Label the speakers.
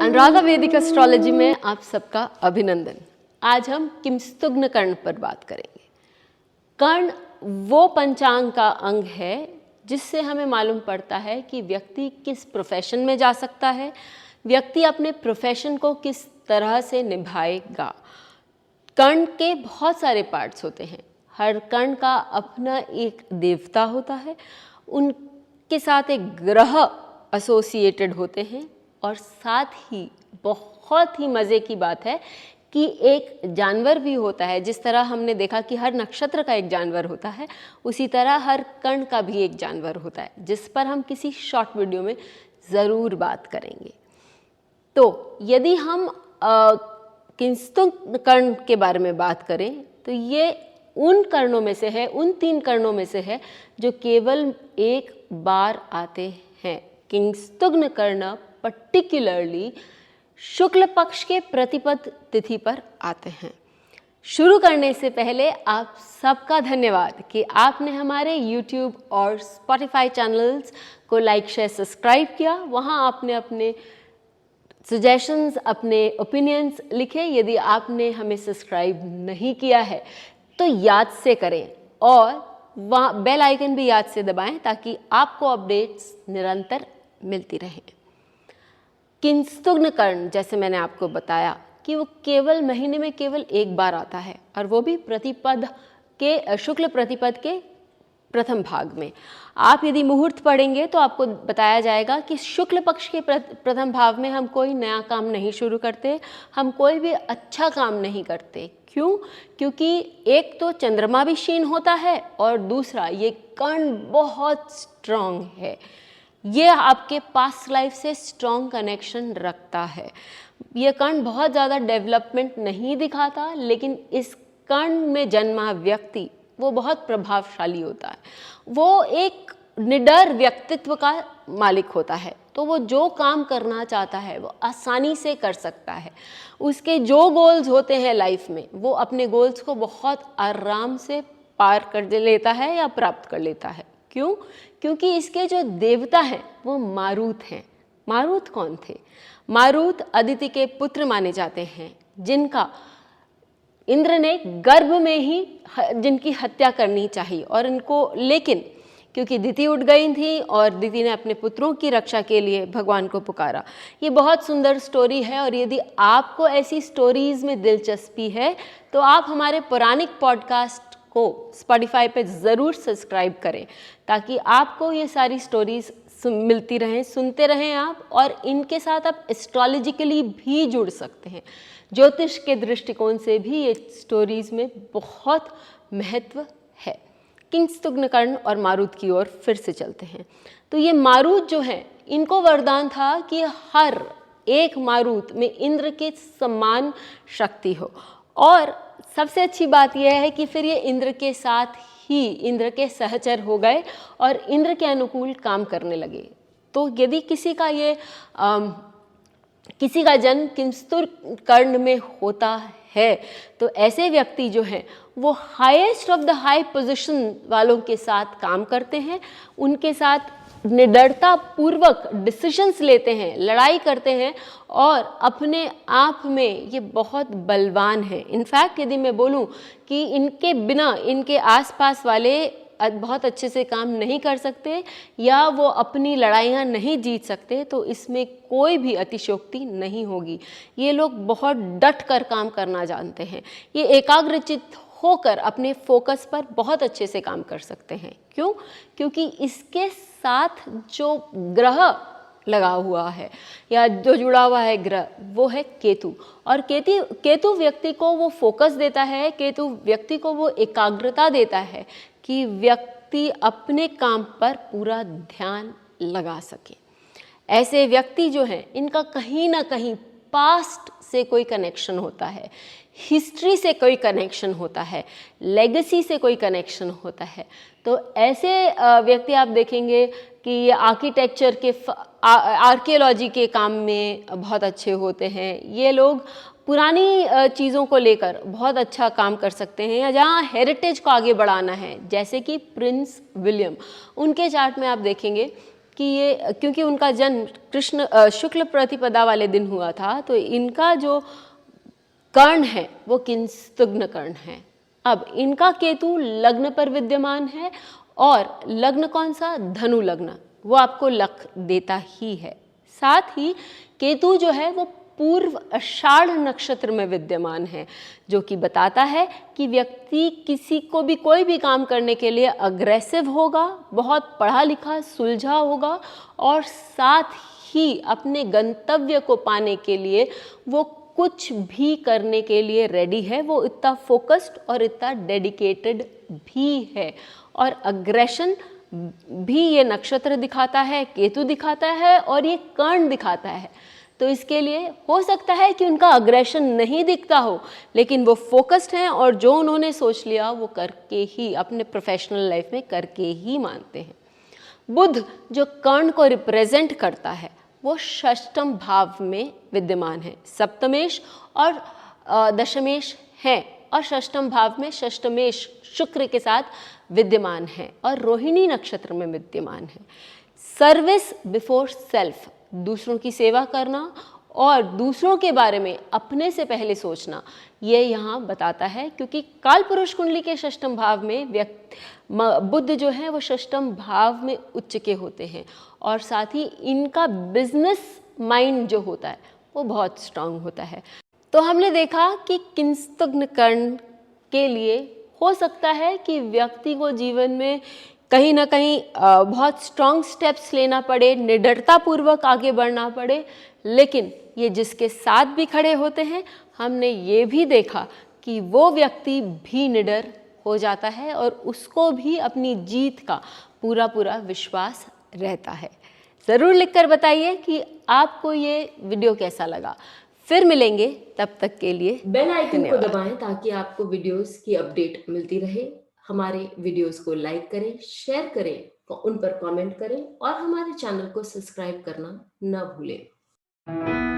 Speaker 1: अनुराधा वैदिक एस्ट्रोलॉजी में आप सबका अभिनंदन। आज हम किंस्तुग्न कर्ण पर बात करेंगे। कर्ण वो पंचांग का अंग है जिससे हमें मालूम पड़ता है कि व्यक्ति किस प्रोफेशन में जा सकता है, व्यक्ति अपने प्रोफेशन को किस तरह से निभाएगा। कर्ण के बहुत सारे पार्ट्स होते हैं, हर कर्ण का अपना एक देवता होता है, उनके साथ एक ग्रह एसोसिएटेड होते हैं और साथ ही बहुत ही मज़े की बात है कि एक जानवर भी होता है। जिस तरह हमने देखा कि हर नक्षत्र का एक जानवर होता है, उसी तरह हर कर्ण का भी एक जानवर होता है, जिस पर हम किसी शॉर्ट वीडियो में ज़रूर बात करेंगे। तो यदि हम किंस्तुग्न कर्ण के बारे में बात करें तो ये उन कर्णों में से है, उन 3 कर्णों में से है जो केवल एक बार आते हैं। किंस्तुग्न कर्ण पर्टिकुलरली शुक्ल पक्ष के प्रतिपद तिथि पर आते हैं। शुरू करने से पहले आप सबका धन्यवाद कि आपने हमारे YouTube और Spotify चैनल्स को लाइक, शेयर, सब्सक्राइब किया। वहाँ आपने अपने सजेशंस, अपने ओपिनियंस लिखे। यदि आपने हमें सब्सक्राइब नहीं किया है तो याद से करें और वहाँ बेल आइकन भी याद से दबाएं ताकि आपको अपडेट्स निरंतर मिलती रहें। किंस्तुग्न कर्ण, जैसे मैंने आपको बताया कि वो केवल महीने में केवल एक बार आता है और वो भी प्रतिपद के शुक्ल प्रतिपद के प्रथम भाग में। आप यदि मुहूर्त पढ़ेंगे तो आपको बताया जाएगा कि शुक्ल पक्ष के प्रथम भाव में हम कोई नया काम नहीं शुरू करते, हम कोई भी अच्छा काम नहीं करते। क्यों? क्योंकि एक तो चंद्रमा भी क्षीण होता है और दूसरा ये कर्ण बहुत स्ट्रांग है, ये आपके पास्ट लाइफ से स्ट्रॉन्ग कनेक्शन रखता है। ये कर्ण बहुत ज़्यादा डेवलपमेंट नहीं दिखाता, लेकिन इस कर्ण में जन्मा व्यक्ति वो बहुत प्रभावशाली होता है। वो एक निडर व्यक्तित्व का मालिक होता है, तो वो जो काम करना चाहता है वो आसानी से कर सकता है। उसके जो गोल्स होते हैं लाइफ में, वो अपने गोल्स को बहुत आराम से पार कर लेता है या प्राप्त कर लेता है। क्यों? क्योंकि इसके जो देवता हैं वो मारुत हैं। मारुत कौन थे? मारुत अदिति के पुत्र माने जाते हैं, जिनका इंद्र ने गर्भ में ही जिनकी हत्या करनी चाहिए और इनको, लेकिन क्योंकि दिति उठ गई थी और दिति ने अपने पुत्रों की रक्षा के लिए भगवान को पुकारा। ये बहुत सुंदर स्टोरी है और यदि आपको ऐसी स्टोरीज़ में दिलचस्पी है तो आप हमारे पौराणिक पॉडकास्ट को स्पॉटिफाई पे ज़रूर सब्सक्राइब करें ताकि आपको ये सारी स्टोरीज़ मिलती रहें, सुनते रहें आप, और इनके साथ आप एस्ट्रोलॉजिकली भी जुड़ सकते हैं। ज्योतिष के दृष्टिकोण से भी ये स्टोरीज़ में बहुत महत्व है। किंस्तुग्न कर्ण और मारुत की ओर फिर से चलते हैं। तो ये मारुत जो है, इनको वरदान था कि हर एक मारुत में इंद्र के समान शक्ति हो, और सबसे अच्छी बात यह है कि फिर ये इंद्र के साथ ही इंद्र के सहचर हो गए और इंद्र के अनुकूल काम करने लगे। तो यदि किसी का जन्म किंस्तुग्न कर्ण में होता है तो ऐसे व्यक्ति जो हैं वो highest of the high position वालों के साथ काम करते हैं, उनके साथ निडरता पूर्वक डिसीजंस लेते हैं, लड़ाई करते हैं और अपने आप में ये बहुत बलवान हैं। इनफैक्ट यदि मैं बोलूँ कि इनके बिना इनके आसपास वाले बहुत अच्छे से काम नहीं कर सकते या वो अपनी लड़ाइयाँ नहीं जीत सकते, तो इसमें कोई भी अतिशयोक्ति नहीं होगी। ये लोग बहुत डट कर काम करना जानते हैं, ये एकाग्रचित्त होकर अपने फोकस पर बहुत अच्छे से काम कर सकते हैं। क्यों? क्योंकि इसके साथ जो ग्रह लगा हुआ है या जो जुड़ा हुआ है ग्रह, वो है केतु। और केतु व्यक्ति को वो फोकस देता है, केतु व्यक्ति को वो एकाग्रता देता है कि व्यक्ति अपने काम पर पूरा ध्यान लगा सके। ऐसे व्यक्ति जो हैं, इनका कहीं ना कहीं पास्ट से कोई कनेक्शन होता है, हिस्ट्री से कोई कनेक्शन होता है, लेगेसी से कोई कनेक्शन होता है। तो ऐसे व्यक्ति आप देखेंगे कि ये आर्किटेक्चर के आर्कियोलॉजी के काम में बहुत अच्छे होते हैं। ये लोग पुरानी चीज़ों को लेकर बहुत अच्छा काम कर सकते हैं, या जहाँ हेरिटेज को आगे बढ़ाना है, जैसे कि प्रिंस विलियम, उनके चार्ट में आप देखेंगे कि ये क्योंकि उनका जन्म कृष्ण शुक्ल प्रतिपदा वाले दिन हुआ था, तो इनका जो कर्ण है वो किंस्तुग्न कर्ण है। अब इनका केतु लग्न पर विद्यमान है, और लग्न कौन सा? धनु लग्न, वो आपको लक देता ही है। साथ ही केतु जो है वो पूर्व आषाढ़ नक्षत्र में विद्यमान है, जो कि बताता है कि व्यक्ति किसी को भी कोई भी काम करने के लिए अग्रेसिव होगा, बहुत पढ़ा लिखा सुलझा होगा, और साथ ही अपने गंतव्य को पाने के लिए वो कुछ भी करने के लिए रेडी है। वो इतना फोकस्ड और इतना डेडिकेटेड भी है, और अग्रेशन भी ये नक्षत्र दिखाता है, केतु दिखाता है, और ये कर्ण दिखाता है। तो इसके लिए हो सकता है कि उनका अग्रेशन नहीं दिखता हो, लेकिन वो फोकस्ड हैं, और जो उन्होंने सोच लिया वो करके ही, अपने प्रोफेशनल लाइफ में करके ही मानते हैं। बुध जो कर्ण को रिप्रेजेंट करता है वो षष्ठम भाव में विद्यमान है। सप्तमेश और दशमेश हैं, और षष्ठम भाव में षष्ठमेश शुक्र के साथ विद्यमान है, और रोहिणी नक्षत्र में विद्यमान है। सर्विस बिफोर सेल्फ, दूसरों की सेवा करना और दूसरों के बारे में अपने से पहले सोचना, ये यहाँ बताता है। क्योंकि काल पुरुष कुंडली के षष्ठम भाव में बुध जो है वो षष्ठम भाव में उच्च के होते हैं, और साथ ही इनका बिजनेस माइंड जो होता है वो बहुत स्ट्रांग होता है। तो हमने देखा कि किंस्तुग्न कर्ण के लिए हो सकता है कि व्यक्ति को जीवन में कहीं ना कहीं बहुत स्ट्रांग स्टेप्स लेना पड़े, निडरता पूर्वक आगे बढ़ना पड़े, लेकिन ये जिसके साथ भी खड़े होते हैं, हमने ये भी देखा कि वो व्यक्ति भी निडर हो जाता है, और उसको भी अपनी जीत का पूरा पूरा विश्वास रहता है। ज़रूर लिखकर बताइए कि आपको ये वीडियो कैसा लगा। फिर मिलेंगे, तब तक के लिए
Speaker 2: बेल आइकन को दबाएं ताकि आपको वीडियोस की अपडेट मिलती रहे। हमारे वीडियोस को लाइक करें, शेयर करें, उन पर कमेंट करें, और हमारे चैनल को सब्सक्राइब करना न भूलें।